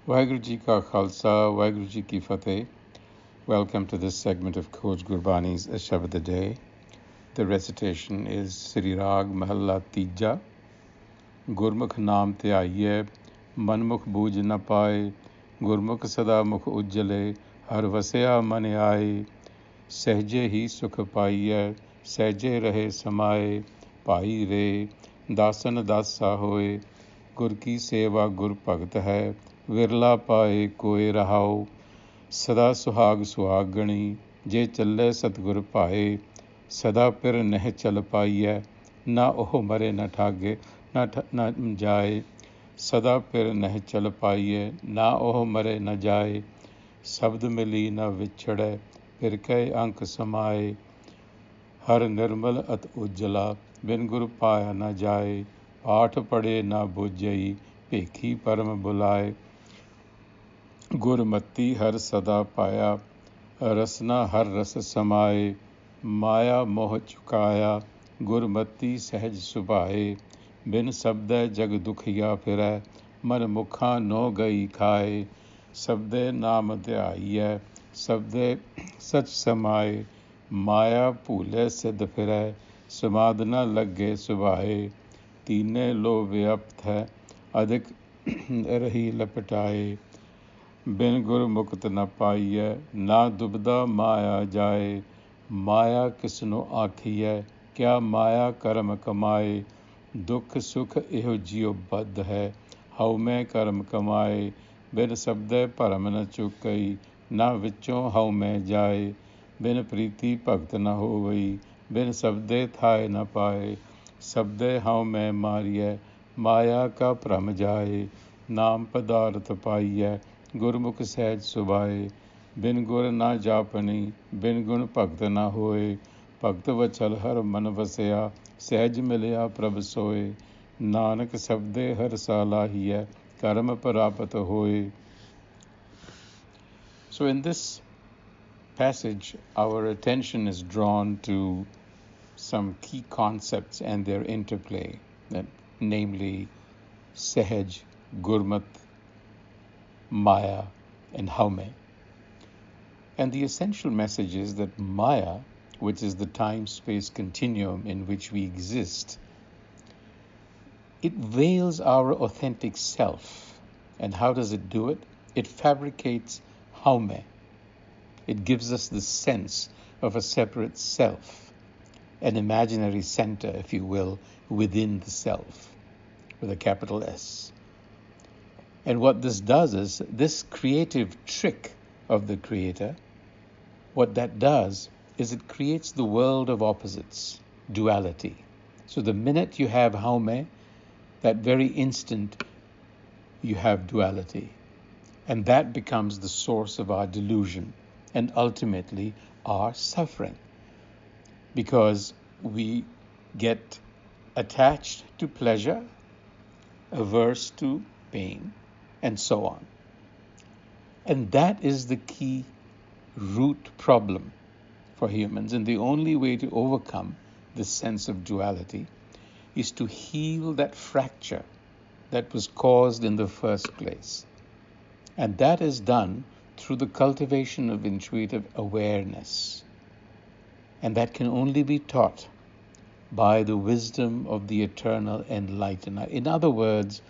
Waheguru Ji Ka Khalsa, Waheguru Ji Ki Fateh. Welcome to this segment of Coach Gurbani's a-sabad-a-day. The recitation is Sri Rag Mahalla Tija. Gurmukh naam Dhiaiai, manmukh booj na paaye. Gurmukh sada mukh ujjale, har vasya man aaye. Sehje hi sukh paaiye, sehje rahe samaye. Pai re, dasan dasa hoye. गुर की सेवा गुर भगत है, विरला पाए कोय रहाओ. सदा सुहाग सुहागणी, जे चले सतगुर पाए. सदा पिर नह चल पाइय, ना ओह मरे न ठागे न जाए. सदा पिर नह चल पाइय, ना ओह मरे न जाए. शब्द मिली न विछड़े, फिर कई अंक समाए. हर निर्मल अत उज्जला, बिन गुर पाया न जाए. पाठ पढ़े ना बुझई, भेखी परम बुलाए. गुरमति हर सदा पाया, रसना हर रस समाए. माया मोह चुकाया, गुरमति सहज सुभाए. बिन शब्द जग दुखिया फिरै, मन मुखा नो गई खाए. शब्दे नाम ध्याइयै, शब्दे सच समाए. माया भूले सिद्ध फिरै, समाधना लगे सुभाए. तीने लो व्याप्त है, अधिक रही लपटाए. बिन गुर मुक्त न पाइय, ना दुबदा माया जाए. माया किसनो आखिय, क्या माया कर्म कमाए. दुख सुख एहो जियो बद्ध है, हउ मैं कर्म कमाए. बिन शब्दे भरम न चुकई, ना विचों हउ मैं जाए. बिन प्रीति भगत न होवई, बिन शब्दे थाए न पाए. शब्दे हउ मैं मारिय, माया का भ्रम जाए. नाम पदार्थ पाइय, गुरमुख सहज सुभाए. बिन गुर ना जापनी, बिन गुण भगत न होए. भगत वचल हर मन वसया, सहज मिलया प्रभ सोए. नानक शब्दे हर सालाहिय, कर्म प्राप्त होए. So in this passage, our attention is drawn to some key concepts and their interplay, namely Sahaj, Gurmat, Maya, and Haume. And the essential message is that Maya, which is the time-space continuum in which we exist, it veils our authentic self. And how does it do it? It fabricates Haume. It gives us the sense of a separate self, an imaginary center, if you will, within the self, with a capital S. And what this does is, this creative trick of the Creator, what that does is it creates the world of opposites, duality. So the minute you have Haume, that very instant you have duality. And that becomes the source of our delusion and ultimately our suffering. Because we get attached to pleasure, averse to pain, and so on. And that is the key root problem for humans. And the only way to overcome this sense of duality is to heal that fracture that was caused in the first place. And that is done through the cultivation of intuitive awareness. And that can only be taught by the wisdom of the eternal enlightener. In other words,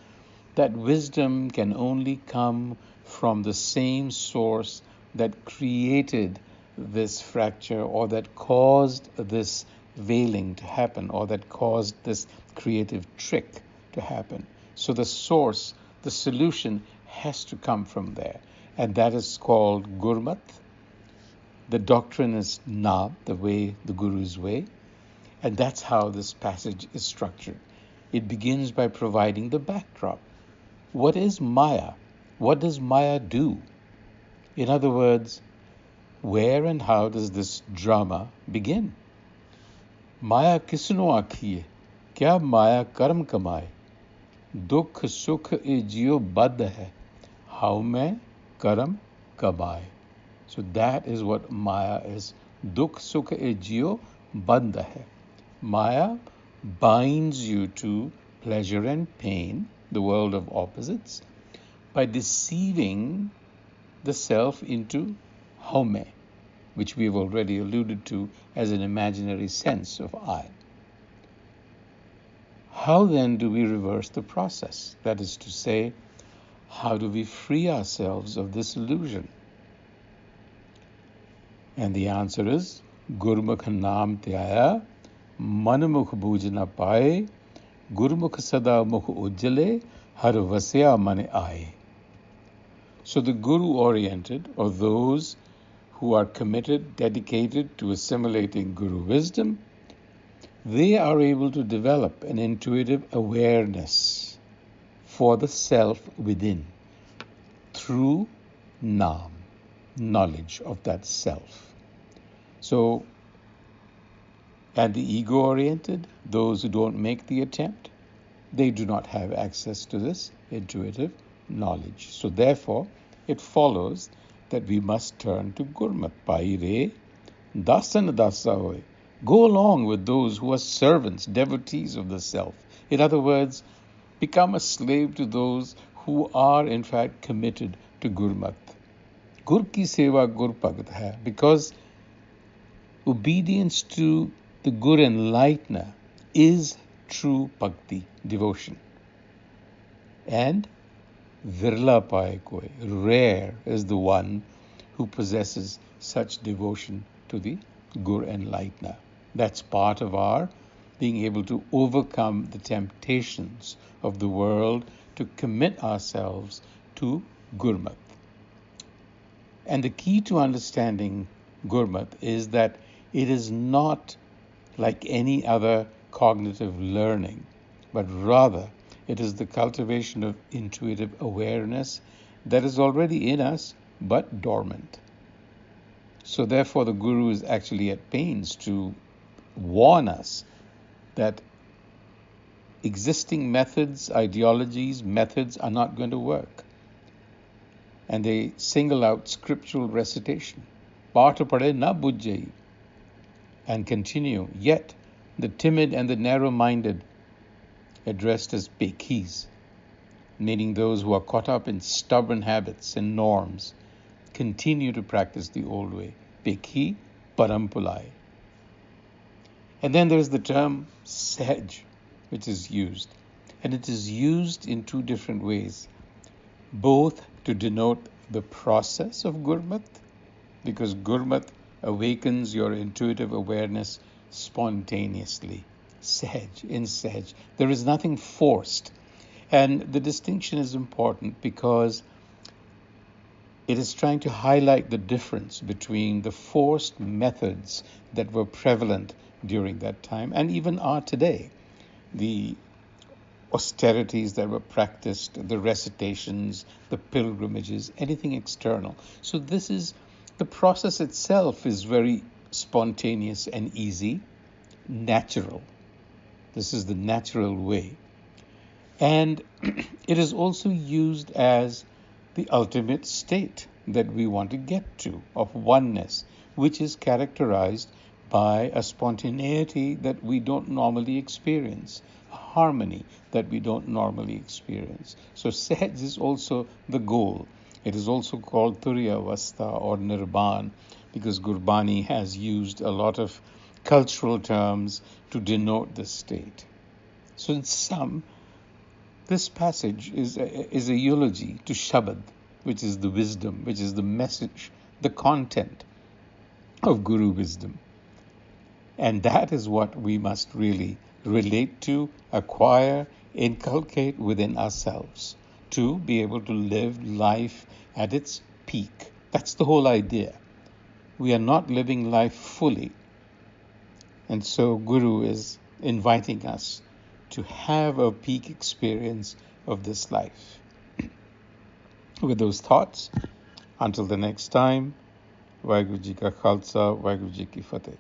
that wisdom can only come from the same source that created this fracture, or that caused this veiling to happen, or that caused this creative trick to happen. So the source, the solution, has to come from there. And that is called Gurmat. The doctrine is Na, the way, the Guru's way. And that's how this passage is structured. It begins by providing the backdrop. What is Maya? What does Maya do? In other words, where and how does this drama begin? Maya kisno akhiye? Kya Maya karm kamaye? Dukh sukh e jiyo baddh hai. How mein karam kamaye? So that is what Maya is. Dukh sukh e jiyo baddh hai. Maya binds you to pleasure and pain, the world of opposites, by deceiving the self into home, which we've already alluded to as an imaginary sense of I. How then do we reverse the process? That is to say, how do we free ourselves of this illusion? And the answer is Gurmukh naam Dhiaiai, manmukh bujh na paaye, Gurmukh sada mukh ujjale, har vasya man aaye. So the Guru-oriented, or those who are committed, dedicated to assimilating Guru wisdom, they are able to develop an intuitive awareness for the self within through Naam, knowledge of that self. So, and the ego-oriented, those who don't make the attempt, they do not have access to this intuitive knowledge. So therefore, it follows that we must turn to Gurmukh. Pai re, dasan dasa hoy. Go along with those who are servants, devotees of the self. In other words, become a slave to those who are in fact committed to Gurmukh. Gur ki seva gur bhagat hai, because obedience to the Gur enlightener is true bhakti, devotion. And virla paye koi, rare is the one who possesses such devotion to the Gur enlightener. That's part of our being able to overcome the temptations of the world to commit ourselves to Gurmukh. And the key to understanding Gurmukh is that it is not like any other cognitive learning, but rather it is the cultivation of intuitive awareness that is already in us but dormant. So therefore the Guru is actually at pains to warn us that existing methods, ideologies, methods are not going to work. And they single out scriptural recitation. Paatha pade na bujjai. And continue. Yet the timid and the narrow-minded, addressed as pekhis, meaning those who are caught up in stubborn habits and norms, continue to practice the old way. Pekhi parampulai. And then there's the term sahaj, which is used. And it is used in two different ways, both to denote the process of Gurmukh, because Gurmukh awakens your intuitive awareness spontaneously. Sahaj, in sahaj. There is nothing forced. And the distinction is important because it is trying to highlight the difference between the forced methods that were prevalent during that time and even are today. The austerities that were practiced, the recitations, the pilgrimages, anything external. So this is, the process itself is very spontaneous and easy, natural. This is the natural way. And it is also used as the ultimate state that we want to get to, of oneness, which is characterized by a spontaneity that we don't normally experience, a harmony that we don't normally experience. So Sahaj is also the goal. It is also called Turiya Avastha or Nirban, because Gurbani has used a lot of cultural terms to denote this state. So in sum, this passage is a eulogy to Shabad, which is the wisdom, which is the message, the content of Guru wisdom. And that is what we must really relate to, acquire, inculcate within ourselves to be able to live life at its peak. That's the whole idea. We are not living life fully. And so Guru is inviting us to have a peak experience of this life. With those thoughts, until the next time, Vaheguru Ji Ka Khalsa, Vaheguru Ji Ki Fateh.